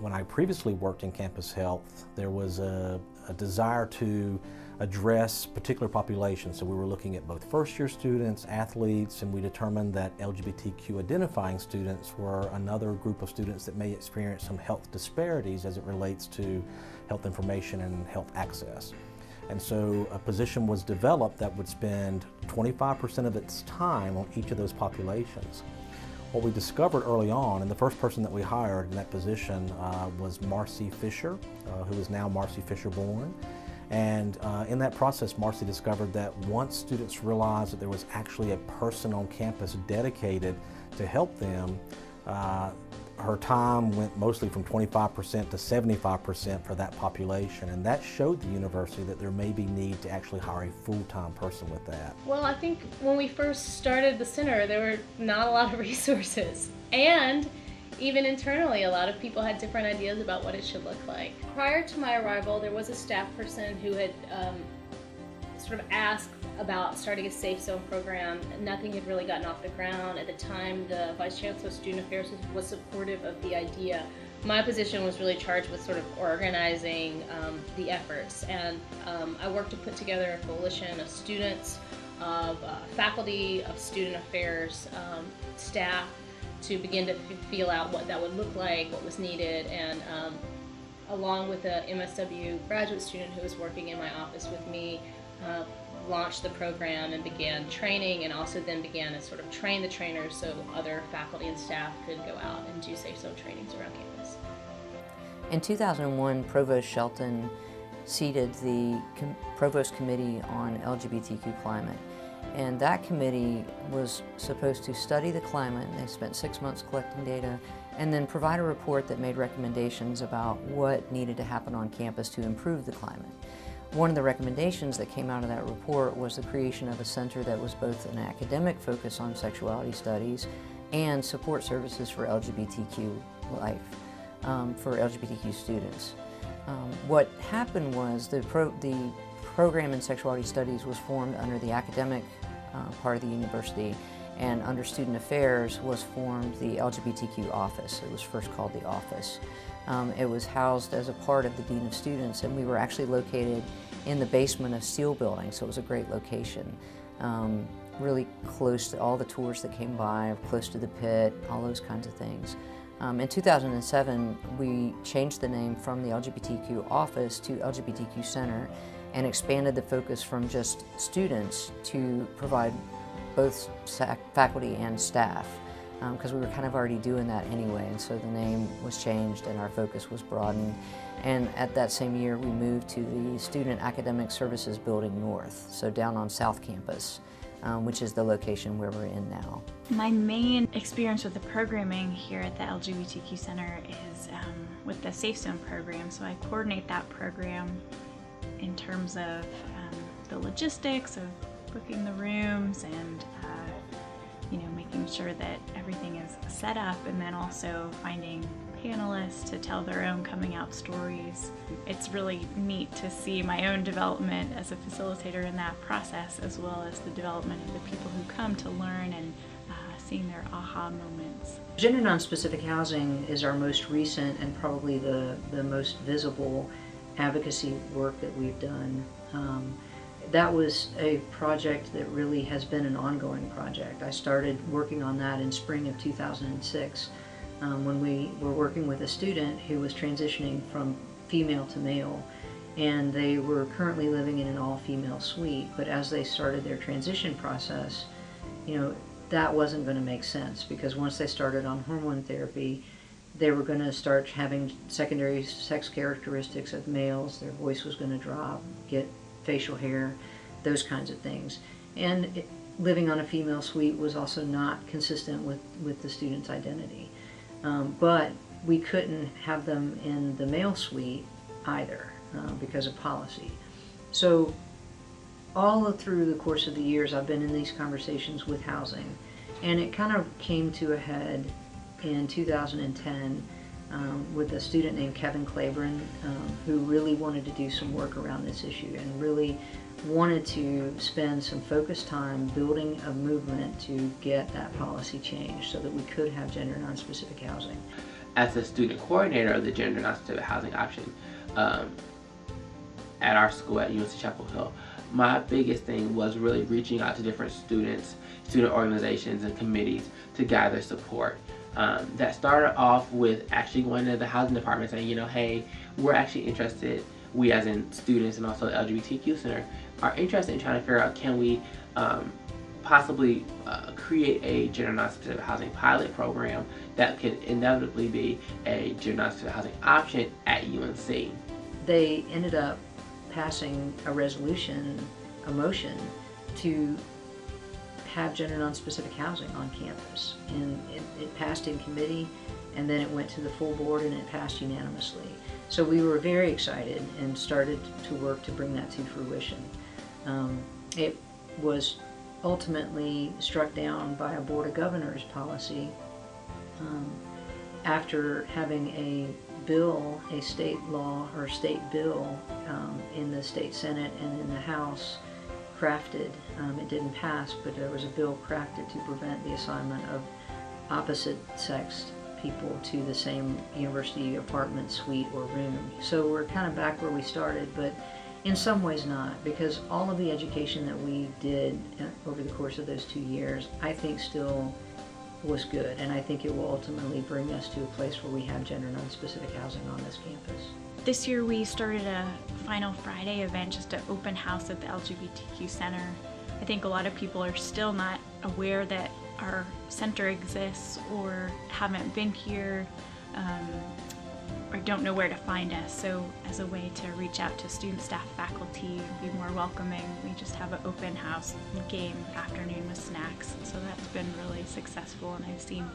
When I previously worked in campus health, there was a desire to address particular populations. So we were looking at both first-year students, athletes, and we determined that LGBTQ identifying students were another group of students that may experience some health disparities as it relates to health information and health access. And so a position was developed that would spend 25% of its time on each of those populations. What we discovered early on, and the first person that we hired in that position was Marcy Fisher, who is now Marcy Fisher-Born. And in that process, Marcy discovered that once students realized that there was actually a person on campus dedicated to help them, her time went mostly from 25% to 75% for that population, and that showed the university that there may be need to actually hire a full-time person with that. Well, I think when we first started the center, there were not a lot of resources, and even internally, a lot of people had different ideas about what it should look like. Prior to my arrival, there was a staff person who had sort of asked about starting a Safe Zone program. Nothing had really gotten off the ground. At the time, the Vice Chancellor of Student Affairs was supportive of the idea. My position was really charged with sort of organizing the efforts, and I worked to put together a coalition of students, of faculty, of student affairs, staff, to begin to feel out what that would look like, what was needed, and along with a MSW graduate student who was working in my office with me, launched the program and began training, and also then began to sort of train the trainers so other faculty and staff could go out and do Safe Zone trainings around campus. In 2001, Provost Shelton seated the Provost Committee on LGBTQ Climate. And that committee was supposed to study the climate. They spent 6 months collecting data and then provide a report that made recommendations about what needed to happen on campus to improve the climate. One of the recommendations that came out of that report was the creation of a center that was both an academic focus on sexuality studies and support services for LGBTQ life, for LGBTQ students. What happened was the program in sexuality studies was formed under the academic part of the university, and under student affairs was formed the LGBTQ office. It was first called the office. It was housed as a part of the Dean of Students, and we were actually located in the basement of Steele Building, so it was a great location. Really close to all the tours that came by, close to the pit, all those kinds of things. In 2007, we changed the name from the LGBTQ office to LGBTQ Center and expanded the focus from just students to provide both faculty and staff, because we were kind of already doing that anyway, and so the name was changed and our focus was broadened. And at that same year, we moved to the Student Academic Services Building North, so down on South Campus, which is the location where we're in now. My main experience with the programming here at the LGBTQ Center is with the Safe Zone program, so I coordinate that program in terms of the logistics of booking the rooms and making sure that everything is set up, and then also finding panelists to tell their own coming out stories. It's really neat to see my own development as a facilitator in that process, as well as the development of the people who come to learn and seeing their aha moments. Gender non-specific housing is our most recent and probably the most visible advocacy work that we've done. That was a project that really has been an ongoing project. I started working on that in spring of 2006 when we were working with a student who was transitioning from female to male, and they were currently living in an all-female suite, but as they started their transition process, that wasn't going to make sense, because once they started on hormone therapy, they were going to start having secondary sex characteristics of males. Their voice was going to drop, get facial hair, those kinds of things. And living on a female suite was also not consistent with the student's identity. But we couldn't have them in the male suite either because of policy. So all through the course of the years, I've been in these conversations with housing, and it kind of came to a head in 2010 with a student named Kevin Claiborne, who really wanted to do some work around this issue and really wanted to spend some focused time building a movement to get that policy changed so that we could have gender non-specific housing. as a student coordinator of the Gender Non-Specific Housing Option at our school at UNC Chapel Hill, my biggest thing was really reaching out to different students, student organizations, and committees to gather support. That started off with actually going to the housing department saying, you know, hey, we're actually interested, we as in students and also the LGBTQ Center, are interested in trying to figure out, can we possibly create a gender non-specific housing pilot program that could inevitably be a gender non-specific housing option at UNC. They ended up passing a resolution, a motion, to have gender non-specific housing on campus. And it passed in committee, and then it went to the full board and it passed unanimously. So we were very excited and started to work to bring that to fruition. It was ultimately struck down by a Board of Governors policy after having a bill, a state law or state bill in the state Senate and in the House crafted. It didn't pass, but there was a bill crafted to prevent the assignment of opposite sex people to the same university apartment, suite, or room. So we're kind of back where we started, but in some ways not, because all of the education that we did over the course of those 2 years, I think still was good, and I think it will ultimately bring us to a place where we have gender non-specific housing on this campus. This year we started a Final Friday event, just an open house at the LGBTQ Center. I think a lot of people are still not aware that our center exists or haven't been here or don't know where to find us. So as a way to reach out to student, staff, faculty, be more welcoming, we just have an open house game afternoon with snacks. So that's been really successful, and I've seen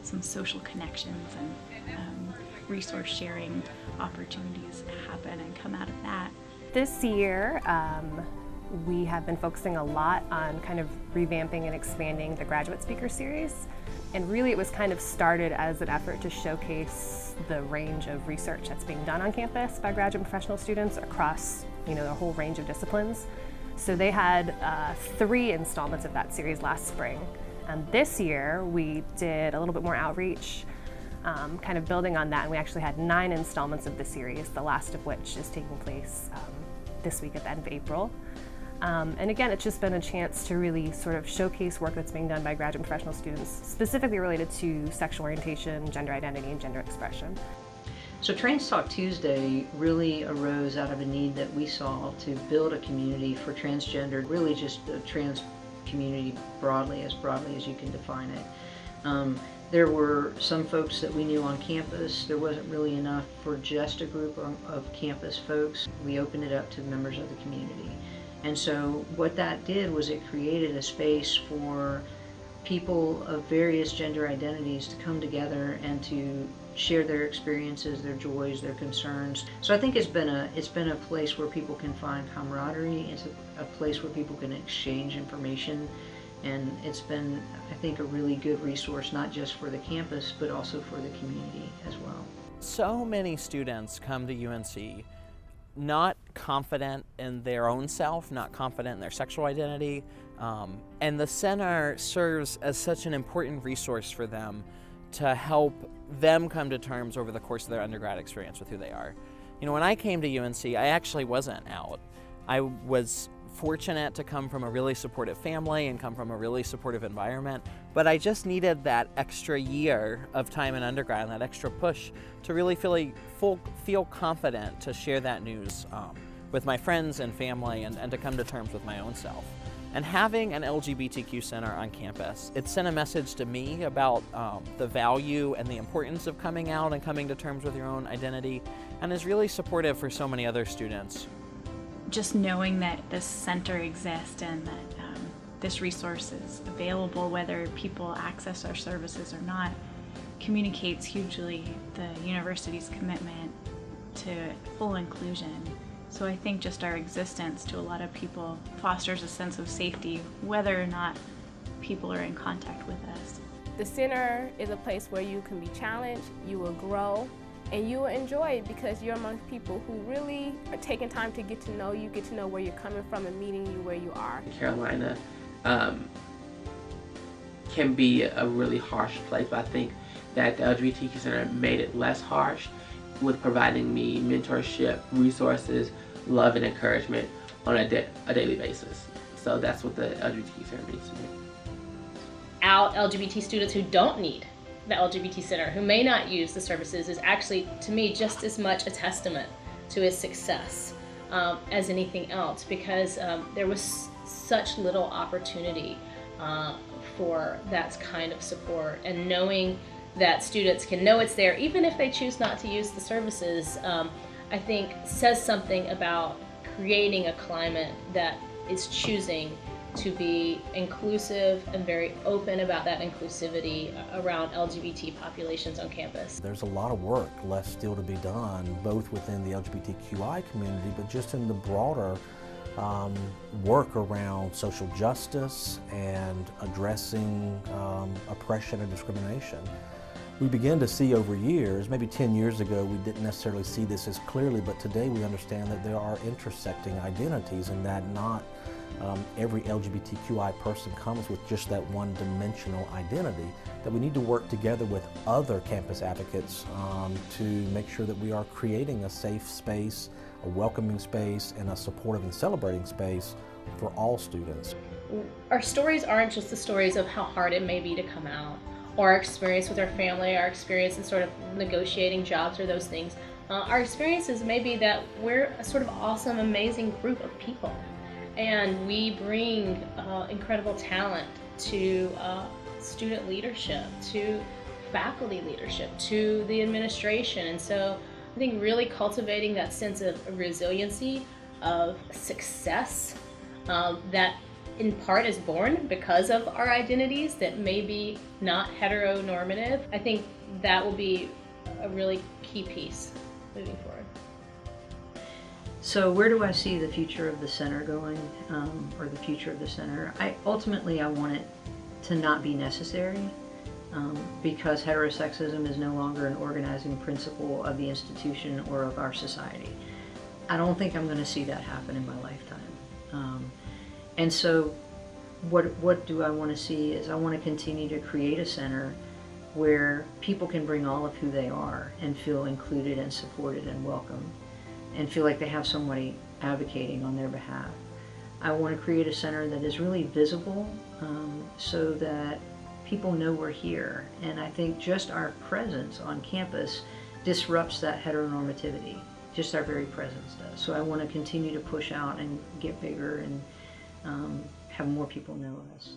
some social connections and resource sharing opportunities happen and come out of that. This year, we have been focusing a lot on kind of revamping and expanding the graduate speaker series. And really it was kind of started as an effort to showcase the range of research that's being done on campus by graduate professional students across, the whole range of disciplines. So they had 3 installments of that series last spring. And this year we did a little bit more outreach, kind of building on that, and we actually had 9 installments of the series, the last of which is taking place this week at the end of April. And again, it's just been a chance to really sort of showcase work that's being done by graduate professional students, specifically related to sexual orientation, gender identity, and gender expression. So Trans Talk Tuesday really arose out of a need that we saw to build a community for transgender, really just the trans community broadly as you can define it. There were some folks that we knew on campus. There wasn't really enough for just a group of campus folks. We opened it up to members of the community. And so what that did was it created a space for people of various gender identities to come together and to share their experiences, their joys, their concerns. So I think it's been a place where people can find camaraderie. It's a place where people can exchange information, and it's been, I think, a really good resource, not just for the campus but also for the community as well. So many students come to UNC not confident in their own self, not confident in their sexual identity, and the center serves as such an important resource for them to help them come to terms over the course of their undergrad experience with who they are. When I came to UNC, I actually wasn't out. I was fortunate to come from a really supportive family and come from a really supportive environment, but I just needed that extra year of time in undergrad and that extra push to really feel confident to share that news with my friends and family and to come to terms with my own self. And having an LGBTQ center on campus, it sent a message to me about the value and the importance of coming out and coming to terms with your own identity, and is really supportive for so many other students. Just knowing that this center exists and that this resource is available, whether people access our services or not, communicates hugely the university's commitment to full inclusion. So I think just our existence to a lot of people fosters a sense of safety, whether or not people are in contact with us. The center is a place where you can be challenged, you will grow, and you will enjoy it because you're among people who really are taking time to get to know you, get to know where you're coming from, and meeting you where you are. Carolina can be a really harsh place, but I think that the LGBTQ Center made it less harsh with providing me mentorship, resources, love, and encouragement on a daily basis. So that's what the LGBTQ Center means to me. Out LGBT students who don't need the LGBT Center, who may not use the services, is actually, to me, just as much a testament to its success as anything else, because there was such little opportunity for that kind of support. And knowing that students can know it's there, even if they choose not to use the services, I think says something about creating a climate that is choosing to be inclusive and very open about that inclusivity around LGBT populations on campus. There's a lot of work left still to be done, both within the LGBTQI community, but just in the broader work around social justice and addressing oppression and discrimination. We begin to see over years, maybe 10 years ago we didn't necessarily see this as clearly, but today we understand that there are intersecting identities and that not every LGBTQI person comes with just that one-dimensional identity, that we need to work together with other campus advocates to make sure that we are creating a safe space, a welcoming space, and a supportive and celebrating space for all students. Our stories aren't just the stories of how hard it may be to come out, or our experience with our family, our experience in sort of negotiating jobs or those things. Our experiences may be that we're a sort of awesome, amazing group of people. And we bring incredible talent to student leadership, to faculty leadership, to the administration. And so I think really cultivating that sense of resiliency, of success, that in part is born because of our identities that may be not heteronormative. I think that will be a really key piece moving forward. So where do I see the future of the center going, or the future of the center? Ultimately I want it to not be necessary, because heterosexism is no longer an organizing principle of the institution or of our society. I don't think I'm going to see that happen in my lifetime. And so what do I want to see is I want to continue to create a center where people can bring all of who they are and feel included and supported and welcome, and feel like they have somebody advocating on their behalf. I want to create a center that is really visible, so that people know we're here. And I think just our presence on campus disrupts that heteronormativity. Just our very presence does. So I want to continue to push out and get bigger and have more people know us.